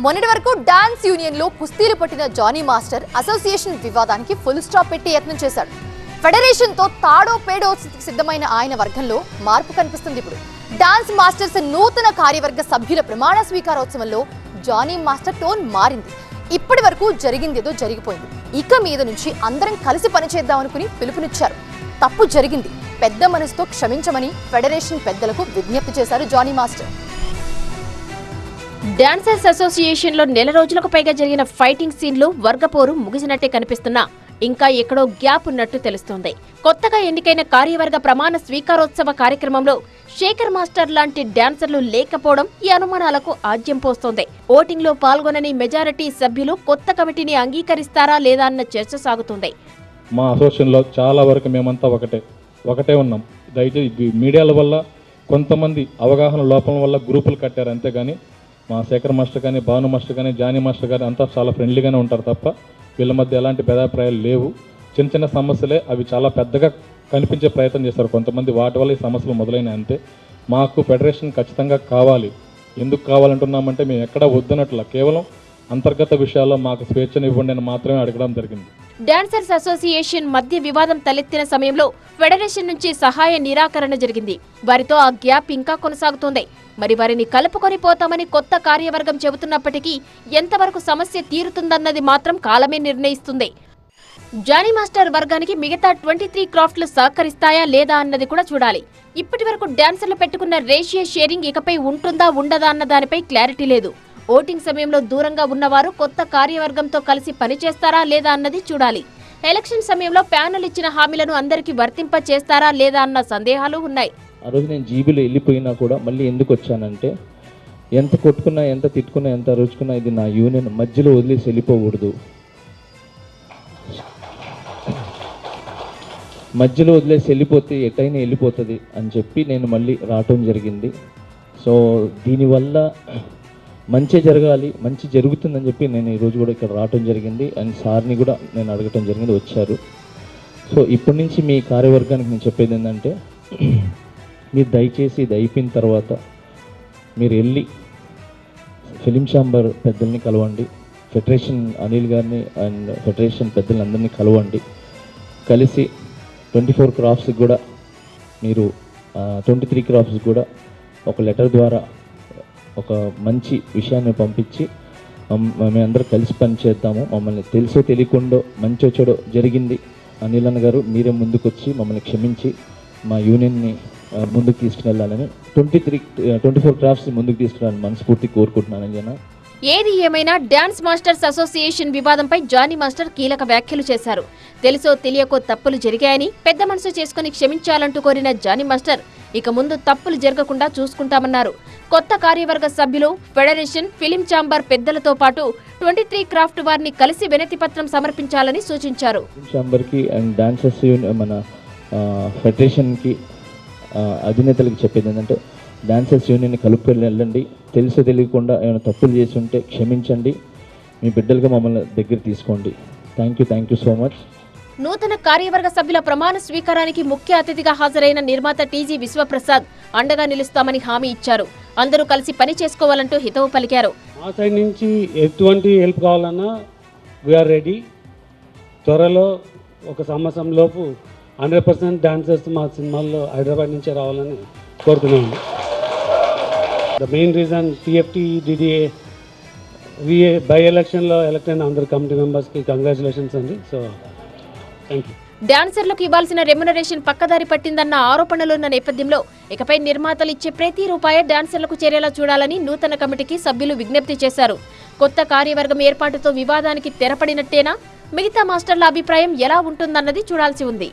మొన్నటి వరకు dance union లో కుస్తీలు పట్టిన జానీ మాస్టర్ అసోసియేషన్ వివాదానికి ఫుల్ స్టాప్ పెట్టి యత్నం చేశాడు. ఫెడరేషన్ తో తాడో పేడో సిద్ధమైన ఆయన వర్గంలో మార్పు కనిపిస్తుంది. ఇప్పుడు డాన్స్ మాస్టర్స్ నూతన కార్యవర్గ సభ్యుల ప్రమాణ స్వీకారోత్సవంలో జానీ మాస్టర్ టోన్ మారింది. ఇప్పటి వరకు జరిగిందేదో జరిగిపోయింది, ఇక మీద నుంచి అందరం కలిసి పనిచేద్దామనుకుని పిలుపునిచ్చారు. తప్పు జరిగింది, పెద్ద మనసుతో క్షమించమని ఫెడరేషన్ పెద్దలకు విజ్ఞప్తి చేశారు జానీ మాస్టర్. డాన్సర్స్ అసోసియేషన్ లో నెల రోజులకు పైగా జరిగిన ఫైటింగ్ సీన్లు వర్గపోరు ముగిసినట్టే కనిపిస్తున్నా ఇంకా ఎక్కడో గ్యాప్ ఉన్నట్టు తెలుస్తోంది. కొత్తగా ఎన్నికైన కార్యవర్గ ప్రమాణ స్వీకారోత్సవ కార్యక్రమంలో శేఖర్ మాస్టర్ లాంటి డాన్సర్లు లేకపోవడం ఈ అనుమానాలకు ఆజ్యం పోస్తోంది. ఓటింగ్ లో పాల్గొనని మెజారిటీ సభ్యులు కొత్త కమిటీని అంగీకరిస్తారా లేదా అన్న చర్చ సాగుతుంది. మా అసోసియేషన్లో చాలా వరకు మేమంతా ఒకటే ఉన్నాం. దయచేసి మీడియాల వల్ల కొంతమంది అవగాహన లోపం వల్ల గ్రూపులు కట్టారు, అంతేగాని మా శేఖర్ మాస్టర్ కానీ, భాను మాస్టర్ కానీ, జానీ మాస్టర్ కానీ అంతా చాలా ఫ్రెండ్లీగానే ఉంటారు తప్ప వీళ్ళ మధ్య ఎలాంటి భేదాభిప్రాయాలు లేవు. చిన్న చిన్న సమస్యలే, అవి చాలా పెద్దగా కనిపించే ప్రయత్నం చేస్తారు కొంతమంది, వాటి వల్ల ఈ సమస్యలు మొదలైన అంతే. మాకు ఫెడరేషన్ ఖచ్చితంగా కావాలి. ఎందుకు కావాలంటున్నామంటే మేము ఎక్కడా వద్దనట్ల, కేవలం అంతర్గత విషయాల్లో మాకు స్వేచ్ఛను ఇవ్వండి అని మాత్రమే అడగడం జరిగింది. డాన్సర్స్ అసోసియేషన్ మధ్య వివాదం తలెత్తిన సమయంలో ఫెడరేషన్ నుంచి సహాయ నిరాకరణ జరిగింది. వారితో ఆ గ్యాప్ ఇంకా కొనసాగుతోంది. మరి వారిని కలుపుకొని పోతామని కొత్త కార్యవర్గం చెబుతున్నప్పటికీ ఎంతవరకు సమస్య తీరుతుందన్నది మాత్రం కాలమే నిర్ణయిస్తుంది. జానీ మాస్టర్ వర్గానికి మిగతా 23 క్రాఫ్ట్లు సహకరిస్తాయా లేదా అన్నది కూడా చూడాలి. ఇప్పటి వరకు డాన్సర్లు పెట్టుకున్న రేషియో షేరింగ్ ఇకపై ఉంటుందా ఉండదా అన్న దానిపై క్లారిటీ లేదు. ఓటింగ్ సమయంలో దూరంగా ఉన్నవారు కొత్త కార్యవర్గంతో కలిసి పనిచేస్తారా లేదా అన్నది చూడాలి. ఎలక్షన్ సమయంలో ప్యానెల్ ఇచ్చిన హామీలను అందరికీ వర్తింప చేస్తారా లేదా అన్న సందేహాలు ఉన్నాయి. ఆ రోజు నేను జీబీలో వెళ్ళిపోయినా కూడా మళ్ళీ ఎందుకు వచ్చానంటే, ఎంత కొట్టుకున్నా, ఎంత తిట్టుకున్నా, ఎంత అరుచుకున్నా ఇది నా యూనియన్, మధ్యలో వదిలేసి వెళ్ళిపోకూడదు. మధ్యలో వదిలేసి వెళ్ళిపోతే ఎటైనా వెళ్ళిపోతుంది అని చెప్పి నేను మళ్ళీ రావటం జరిగింది. సో దీనివల్ల మంచి జరగాలి, మంచి జరుగుతుందని చెప్పి నేను ఈరోజు కూడా ఇక్కడ రావటం జరిగింది. అండ్ సార్ని కూడా నేను అడగటం జరిగింది, వచ్చారు. సో ఇప్పటి నుంచి మీ కార్యవర్గానికి నేను చెప్పేది ఏంటంటే, మీరు దయచేసి ఇది అయిపోయిన తర్వాత మీరు వెళ్ళి ఫిలిం ఛాంబర్ పెద్దల్ని కలవండి, ఫెడరేషన్ అనిల్ గారిని అండ్ ఫెడరేషన్ పెద్దల్ని అందరినీ కలవండి. కలిసి 24 క్రాఫ్ట్స్కి కూడా మీరు 23 క్రాఫ్ట్స్ కూడా ఒక లెటర్ ద్వారా ఒక మంచి విషయాన్ని పంపించి మేమందరూ కలిసి పనిచేద్దాము. మమ్మల్ని తెలుసో తెలియకుండా మంచో చెడో జరిగింది, అనిల్ అన్న గారు మీరే ముందుకొచ్చి మమ్మల్ని క్షమించి మా యూనియన్ని ముందుకు తీసుకువెళ్ళాలని, 24 క్రాఫ్ట్స్ ముందుకు తీసుకురావాలని మనస్ఫూర్తి కోరుకుంటున్నానని జన. ఏది ఏమైనా డాన్స్ మాస్టర్స్ అసోసియేషన్ వివాదంపై జానీ మాస్టర్ కీలక వ్యాఖ్యలు చేశారు. తెలుసో తెలియకో తప్పులు జరిగాయని పెద్ద మనసు చేసుకుని క్షమించాలంటూ కోరిన జానీ మాస్టర్ ఇక ముందు తప్పులు జరగకుండా చూసుకుంటామన్నారు. కొత్త కార్యవర్గ సభ్యులు, ఫెడరేషన్, ఫిలిం ఛాంబర్ పెద్దలతో పాటు 23 క్రాఫ్ట్ వారిని కలిసి వినతి పత్రం సమర్పించాలని సూచించారు. ఛాంబర్కి అండ్ డాన్సర్స్ మన ఫెడరేషన్కి అధినేతలకు చెప్పేది ఏంటంటే, డాన్సర్స్ యూనియన్ని కలుపుకొని వెళ్ళండి. తెలుసో తెలియకుండా ఏమైనా తప్పులు చేసి ఉంటే క్షమించండి, మీ బిడ్డలుగా మమ్మల్ని దగ్గర తీసుకోండి. Thank you so much. నూతన కార్యవర్గ సభ్యుల ప్రమాణ స్వీకారానికి ముఖ్య అతిథిగా హాజరైన నిర్మాత టీజీ విశ్వప్రసాద్ అండగా నిలుస్తామని హామీ ఇచ్చారు. అందరూ కలిసి పని చేసుకోవాలంటూ హితవు పలికారు. మా సైడ్ నుంచి ఎటువంటి హెల్ప్ కావాలన్నా వీఆర్ రెడీ. త్వరలో ఒక సంవత్సరంలోపు 100% డాన్సర్స్ మా సినిమాల్లో హైదరాబాద్ నుంచే రావాలని కోరుతున్నాము. The main reason TFT DDA VA by ఎలక్షన్లో ఎలక్ట్ అయిన అందరు కమిటీ మెంబర్స్కి కంగ్రాచులేషన్స్ అండి. So thank you. డాన్సర్లకు ఇవ్వాల్సిన రెమ్యునరేషన్ పక్కదారి పట్టిందన్న ఆరోపణలున్న నేపథ్యంలో ఇకపై నిర్మాతలు ఇచ్చే ప్రతి రూపాయి డాన్సర్లకు చేరేలా చూడాలని నూతన కమిటీకి సభ్యులు విజ్ఞప్తి చేశారు. కొత్త కార్యవర్గం ఏర్పాటుతో వివాదానికి తెరపడినట్టేనా? మిగతా మాస్టర్ల అభిప్రాయం ఎలా ఉంటుందన్నది చూడాల్సి ఉంది.